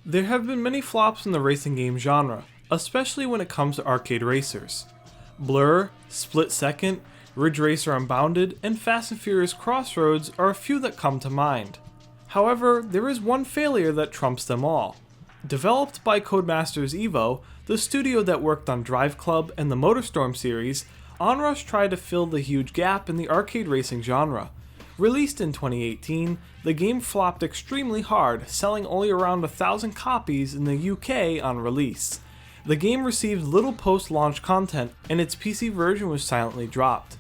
There have been many flops in the racing game genre, especially when it comes to arcade racers. Blur, Split Second, Ridge Racer Unbounded, and Fast and Furious Crossroads are a few that come to mind. However, there is one failure that trumps them all. Developed by Codemasters EVO, the studio that worked on Drive Club and the MotorStorm series, ONRUSH tried to fill the huge gap in the arcade racing genre. Released in 2018, the game flopped extremely hard, selling only around 1,000 copies in the UK on release. The game received little post-launch content, and its PC version was silently dropped.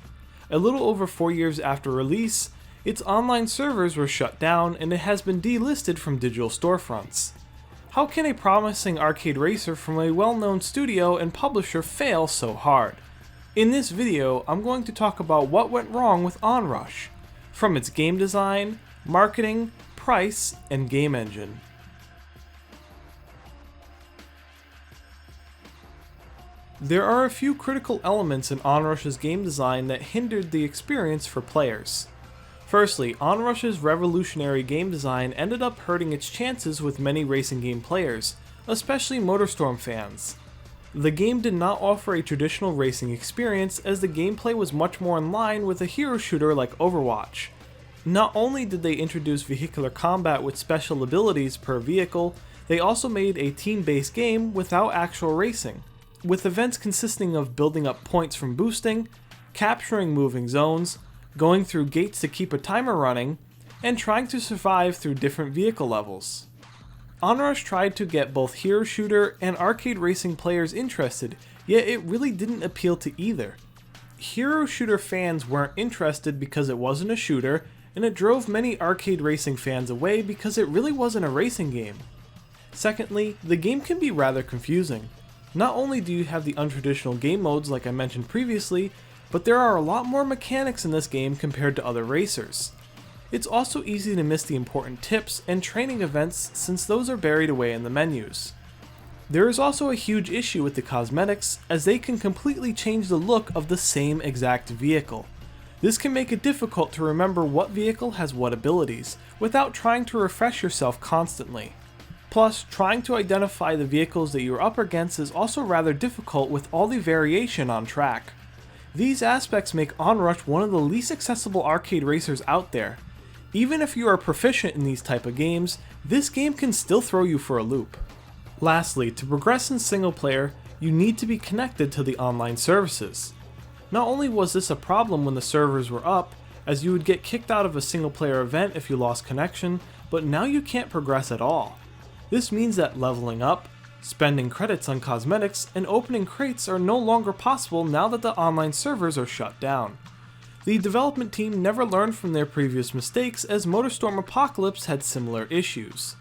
A little over 4 years after release, its online servers were shut down and it has been delisted from digital storefronts. How can a promising arcade racer from a well-known studio and publisher fail so hard? In this video, I'm going to talk about what went wrong with ONRUSH, from its game design, marketing, price, and game engine. There are a few critical elements in ONRUSH's game design that hindered the experience for players. Firstly, ONRUSH's revolutionary game design ended up hurting its chances with many racing game players, especially MotorStorm fans. The game did not offer a traditional racing experience, as the gameplay was much more in line with a hero shooter like Overwatch. Not only did they introduce vehicular combat with special abilities per vehicle, they also made a team-based game without actual racing, with events consisting of building up points from boosting, capturing moving zones, going through gates to keep a timer running, and trying to survive through different vehicle levels. ONRUSH tried to get both hero shooter and arcade racing players interested, yet it really didn't appeal to either. Hero shooter fans weren't interested because it wasn't a shooter, and it drove many arcade racing fans away because it really wasn't a racing game. Secondly, the game can be rather confusing. Not only do you have the untraditional game modes like I mentioned previously, but there are a lot more mechanics in this game compared to other racers. It's also easy to miss the important tips and training events since those are buried away in the menus. There is also a huge issue with the cosmetics, as they can completely change the look of the same exact vehicle. This can make it difficult to remember what vehicle has what abilities, without trying to refresh yourself constantly. Plus, trying to identify the vehicles that you are up against is also rather difficult with all the variation on track. These aspects make ONRUSH one of the least accessible arcade racers out there. Even if you are proficient in these type of games, this game can still throw you for a loop. Lastly, to progress in single player, you need to be connected to the online services. Not only was this a problem when the servers were up, as you would get kicked out of a single player event if you lost connection, but now you can't progress at all. This means that leveling up, spending credits on cosmetics, and opening crates are no longer possible now that the online servers are shut down. The development team never learned from their previous mistakes, as MotorStorm Apocalypse had similar issues.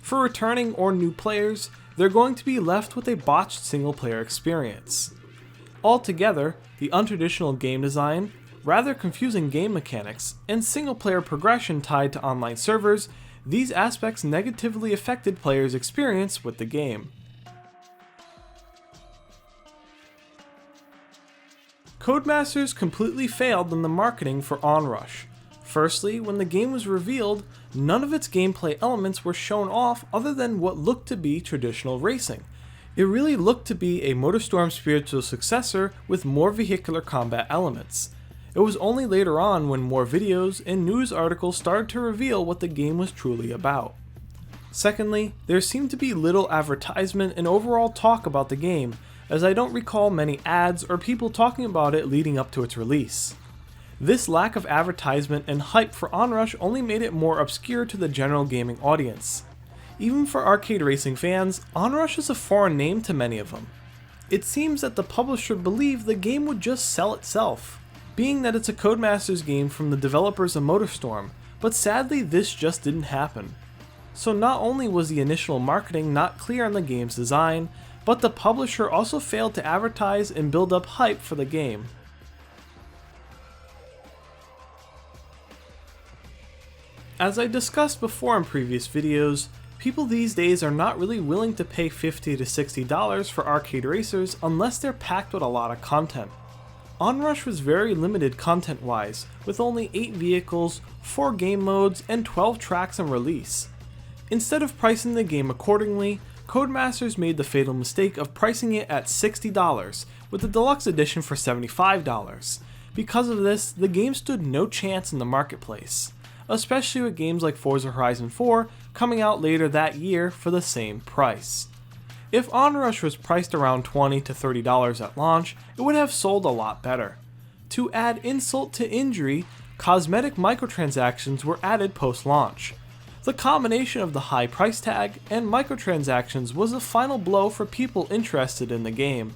For returning or new players, they're going to be left with a botched single player experience. Altogether, the untraditional game design, rather confusing game mechanics, and single player progression tied to online servers, these aspects negatively affected players' experience with the game. Codemasters completely failed in the marketing for ONRUSH. Firstly, when the game was revealed, none of its gameplay elements were shown off other than what looked to be traditional racing. It really looked to be a MotorStorm spiritual successor with more vehicular combat elements. It was only later on when more videos and news articles started to reveal what the game was truly about. Secondly, there seemed to be little advertisement and overall talk about the game, as I don't recall many ads or people talking about it leading up to its release. This lack of advertisement and hype for ONRUSH only made it more obscure to the general gaming audience. Even for arcade racing fans, ONRUSH is a foreign name to many of them. It seems that the publisher believed the game would just sell itself, being that it's a Codemasters game from the developers of MotorStorm, but sadly this just didn't happen. So not only was the initial marketing not clear on the game's design, but the publisher also failed to advertise and build up hype for the game. As I discussed before in previous videos, people these days are not really willing to pay $50 to $60 for arcade racers unless they're packed with a lot of content. ONRUSH was very limited content-wise, with only 8 vehicles, 4 game modes, and 12 tracks on release. Instead of pricing the game accordingly, Codemasters made the fatal mistake of pricing it at $60, with the deluxe edition for $75. Because of this, the game stood no chance in the marketplace, especially with games like Forza Horizon 4 coming out later that year for the same price. If ONRUSH was priced around $20 to $30 at launch, it would have sold a lot better. To add insult to injury, cosmetic microtransactions were added post-launch. The combination of the high price tag and microtransactions was a final blow for people interested in the game.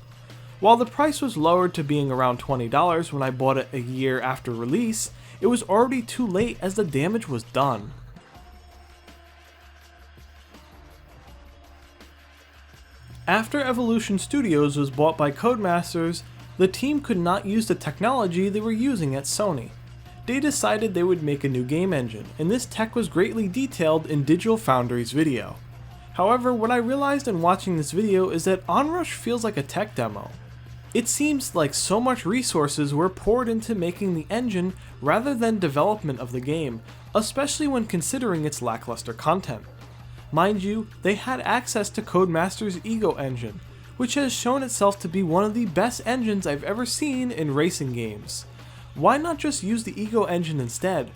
While the price was lowered to being around $20 when I bought it a year after release, it was already too late as the damage was done. After Evolution Studios was bought by Codemasters, the team could not use the technology they were using at Sony. They decided they would make a new game engine, and this tech was greatly detailed in Digital Foundry's video. However, what I realized in watching this video is that ONRUSH feels like a tech demo. It seems like so much resources were poured into making the engine rather than development of the game, especially when considering its lackluster content. Mind you, they had access to Codemasters EVO engine, which has shown itself to be one of the best engines I've ever seen in racing games. Why not just use the EVO engine instead?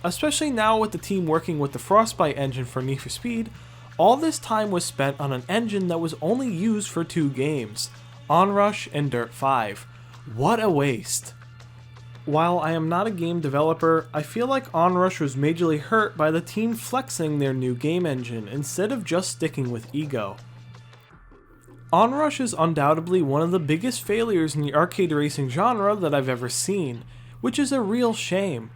Especially now with the team working with the Frostbite engine for Need for Speed, all this time was spent on an engine that was only used for 2 games, ONRUSH and Dirt 5. What a waste. While I am not a game developer, I feel like ONRUSH was majorly hurt by the team flexing their new game engine instead of just sticking with EVO. ONRUSH is undoubtedly one of the biggest failures in the arcade racing genre that I've ever seen, which is a real shame.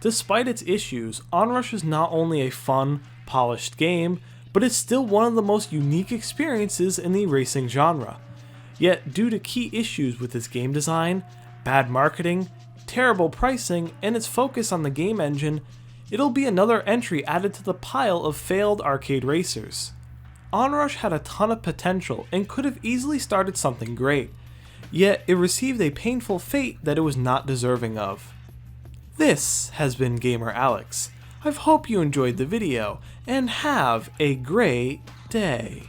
Despite its issues, ONRUSH is not only a fun, polished game, but it's still one of the most unique experiences in the racing genre. Yet, due to key issues with its game design, bad marketing, terrible pricing, and its focus on the game engine, it'll be another entry added to the pile of failed arcade racers. ONRUSH had a ton of potential and could have easily started something great, yet it received a painful fate that it was not deserving of. This has been Gamer Alex. I hope you enjoyed the video, and have a great day.